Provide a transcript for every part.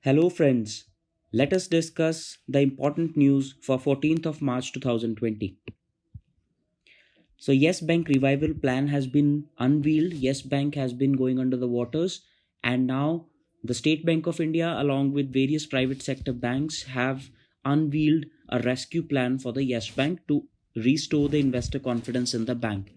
Hello friends, let us discuss the important news for 14th of March 2020. So Yes Bank revival plan has been unveiled. Yes Bank has been going under the waters, and now the State Bank of India along with various private sector banks have unveiled a rescue plan for the Yes Bank to restore the investor confidence in the bank.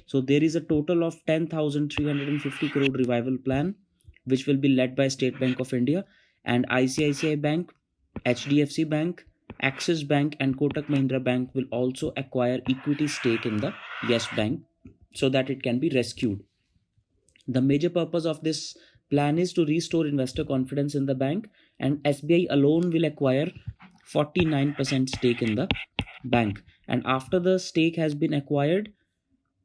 So there is a total of 10,350 crore revival plan, which will be led by State Bank of India and ICICI Bank, HDFC Bank, Axis Bank, and Kotak Mahindra Bank will also acquire equity stake in the Yes Bank so that it can be rescued. The major purpose of this plan is to restore investor confidence in the bank, and SBI alone will acquire 49% stake in the bank. And after the stake has been acquired,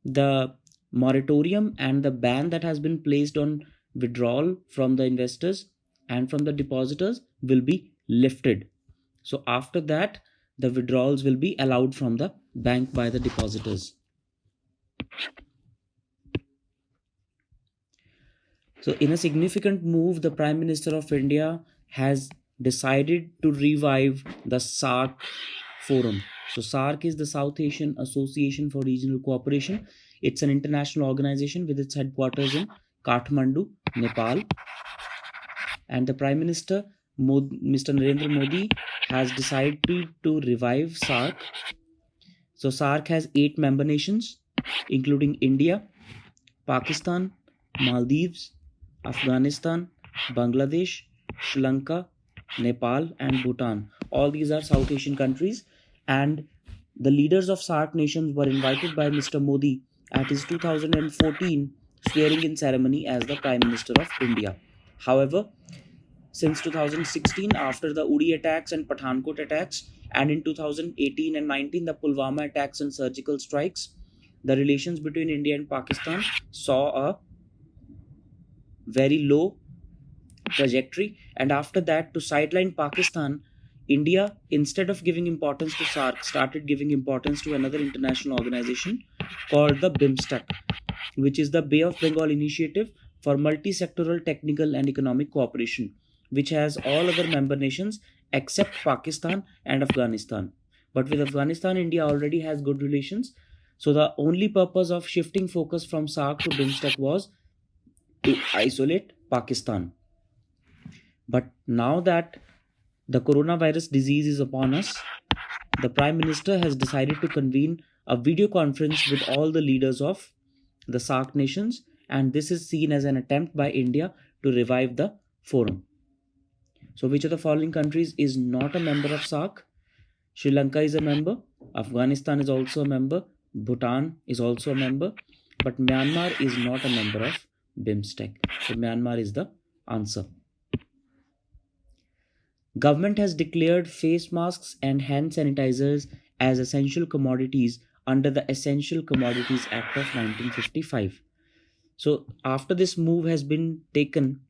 the moratorium and the ban that has been placed on withdrawal from the investors and from the depositors will be lifted. So after that, the withdrawals will be allowed from the bank by the depositors. So in a significant move, the Prime Minister of India has decided to revive the SARC Forum. So SARC is the South Asian Association for Regional Cooperation. It's an international organization with its headquarters in Kathmandu, Nepal. And the Prime Minister, Mr. Narendra Modi, has decided to revive SARC. So SARC has 8 member nations, including India, Pakistan, Maldives, Afghanistan, Bangladesh, Sri Lanka, Nepal, and Bhutan. All these are South Asian countries, and the leaders of SARC nations were invited by Mr. Modi at his 2014 swearing in ceremony as the Prime Minister of India. However, since 2016, after the Uri attacks and Pathankot attacks, and in 2018 and 19, the Pulwama attacks and surgical strikes, the relations between India and Pakistan saw a very low trajectory. And after that, to sideline Pakistan, India, instead of giving importance to SARC, started giving importance to another international organization called the BIMSTEC, which is the Bay of Bengal Initiative for Multi-Sectoral Technical and Economic Cooperation, which has all other member nations except Pakistan and Afghanistan. But with Afghanistan, India already has good relations. So the only purpose of shifting focus from SARC to BIMSTEC was to isolate Pakistan. But now that the coronavirus disease is upon us, the Prime Minister has decided to convene a video conference with all the leaders of the SARC nations, and this is seen as an attempt by India to revive the forum. So which of the following countries is not a member of SARC? Sri Lanka is a member, Afghanistan is also a member, Bhutan is also a member, but Myanmar is not a member of BIMSTEC. So Myanmar is the answer. Government has declared face masks and hand sanitizers as essential commodities under the Essential Commodities Act of 1955. So after this move has been taken,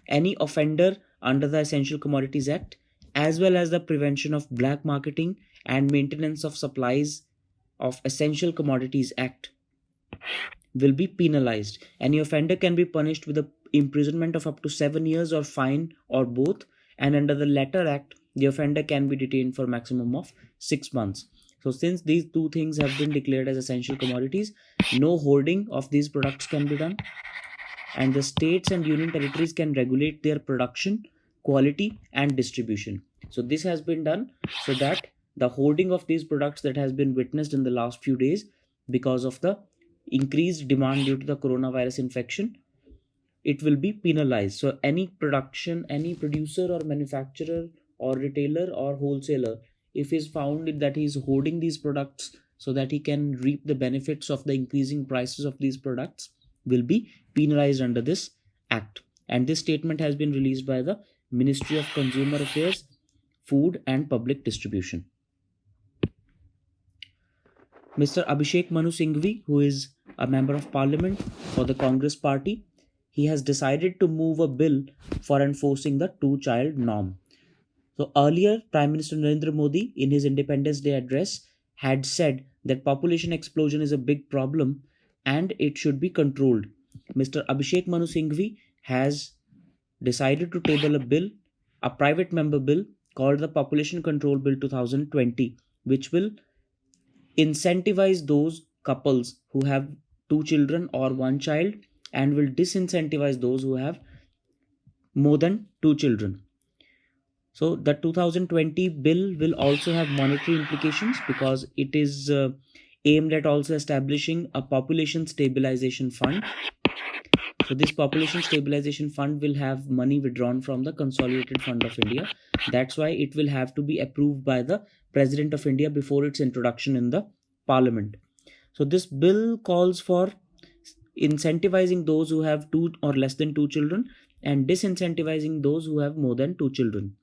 any offender under the Essential Commodities Act, as well as the prevention of black marketing and maintenance of supplies of Essential Commodities Act, will be penalized. Any offender can be punished with the imprisonment of up to 7 years or fine or both, and under the latter act, the offender can be detained for maximum of 6 months. So since these two things have been declared as essential commodities, no hoarding of these products can be done, and the states and union territories can regulate their production, quality, and distribution. So this has been done so that the hoarding of these products that has been witnessed in the last few days because of the increased demand due to the coronavirus infection, it will be penalized. So any producer or manufacturer or retailer or wholesaler, if is found that he is hoarding these products so that he can reap the benefits of the increasing prices of these products, will be penalized under this act. And this statement has been released by the Ministry of Consumer Affairs, Food and Public Distribution. Mr. Abhishek Manu Singhvi, who is a member of parliament for the Congress party, he has decided to move a bill for enforcing the two-child norm. So earlier, Prime Minister Narendra Modi, in his Independence Day address, had said that population explosion is a big problem and it should be controlled. Mr. Abhishek Manu Singhvi has decided to table a bill a private member bill called the Population Control Bill 2020, which will incentivize those couples who have two children or one child and will disincentivize those who have more than two children. So the 2020 bill will also have monetary implications because it is aimed at also establishing a population stabilization fund. So this population stabilization fund will have money withdrawn from the Consolidated Fund of India. That's why it will have to be approved by the President of India before its introduction in the Parliament. So this bill calls for incentivizing those who have two or less than two children and disincentivizing those who have more than two children.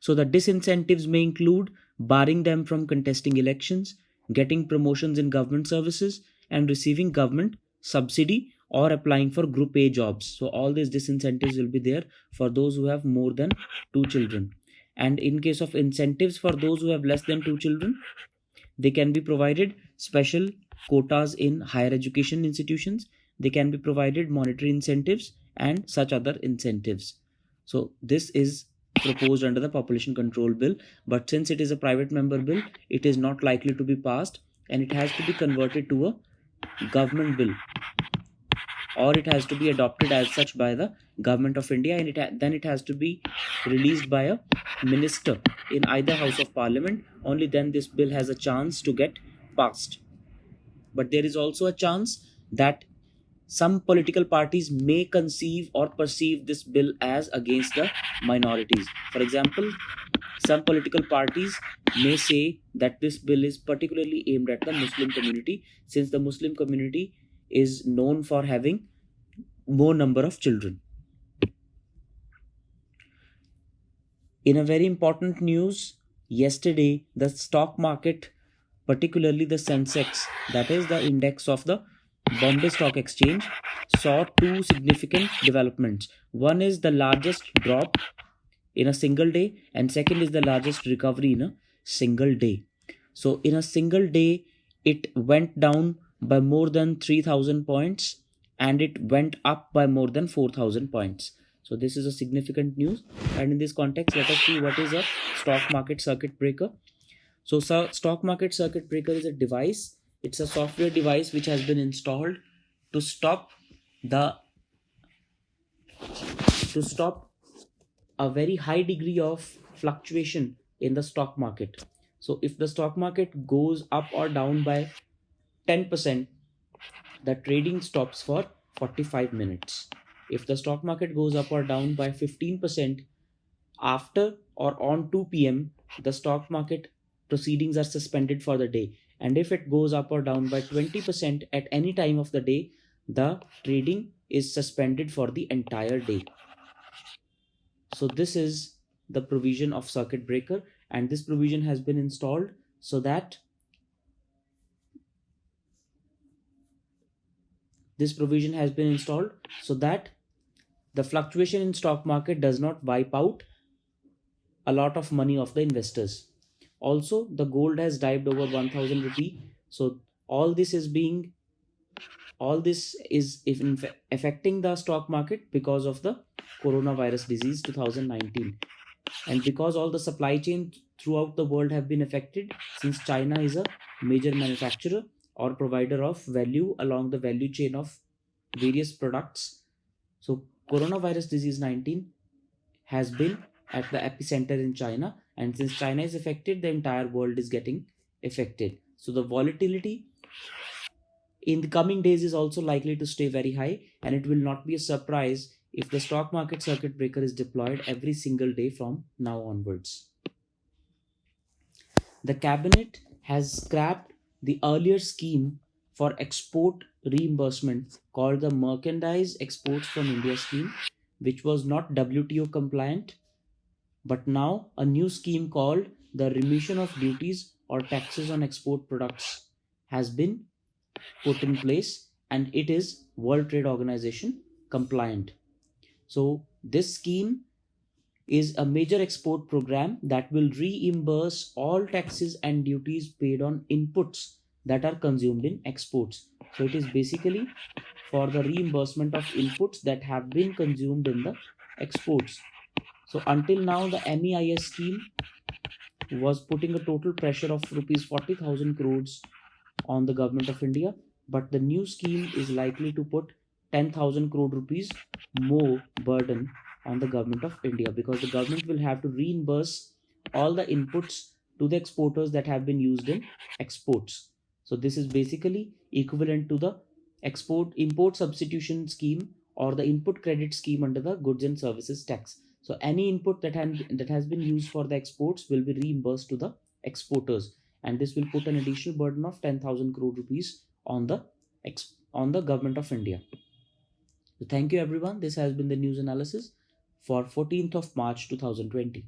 So the disincentives may include barring them from contesting elections, getting promotions in government services, and receiving government subsidy or applying for Group A jobs. So all these disincentives will be there for those who have more than two children. And in case of incentives for those who have less than two children, they can be provided special quotas in higher education institutions. They can be provided monetary incentives and such other incentives. So this is proposed under the Population Control Bill, but since it is a private member bill, it is not likely to be passed and it has to be converted to a government bill, or it has to be adopted as such by the government of India, and then it has to be released by a minister in either house of parliament. Only then this bill has a chance to get passed. But there is also a chance that some political parties may conceive or perceive this bill as against the minorities. For example, some political parties may say that this bill is particularly aimed at the Muslim community, since the Muslim community is known for having more number of children. In a very important news, yesterday the stock market, particularly the Sensex, that is the index of the Bombay Stock Exchange, saw two significant developments. One is the largest drop in a single day, and second is the largest recovery in a single day. So in a single day, it went down by more than 3,000 points and it went up by more than 4,000 points. So this is a significant news, and in this context, let us see what is a stock market circuit breaker. So stock market circuit breaker is a device. It's a software device which has been installed to stop a very high degree of fluctuation in the stock market. So if the stock market goes up or down by 10%, the trading stops for 45 minutes. If the stock market goes up or down by 15%, after or on 2 p.m., the stock market proceedings are suspended for the day. And if it goes up or down by 20% at any time of the day, the trading is suspended for the entire day. So this is the provision of circuit breaker, and this provision has been installed so that the fluctuation in stock market does not wipe out a lot of money of the investors. Also, the gold has dived over 1,000 rupee. So all this is affecting the stock market because of the coronavirus disease 2019, and because all the supply chain throughout the world have been affected, since China is a major manufacturer or provider of value along the value chain of various products. So coronavirus disease 19 has been at the epicenter in China, and since China is affected, the entire world is getting affected. So the volatility in the coming days is also likely to stay very high, and it will not be a surprise if the stock market circuit breaker is deployed every single day from now onwards. The cabinet has scrapped the earlier scheme for export reimbursement called the Merchandise Exports from India scheme, which was not WTO compliant, but now a new scheme called the Remission of Duties or Taxes on Export Products has been put in place, and it is World Trade Organization compliant. So this scheme is a major export program that will reimburse all taxes and duties paid on inputs that are consumed in exports. So it is basically for the reimbursement of inputs that have been consumed in the exports. So until now, the MEIS scheme was putting a total pressure of rupees 40,000 crores on the government of India, but the new scheme is likely to put 10,000 crore rupees more burden on the government of India, because the government will have to reimburse all the inputs to the exporters that have been used in exports. So this is basically equivalent to the export import substitution scheme or the input credit scheme under the goods and services tax. So any input that has been used for the exports will be reimbursed to the exporters, and this will put an additional burden of 10,000 crore rupees on the government of India. So thank you everyone. This has been the news analysis for 14th of March 2020.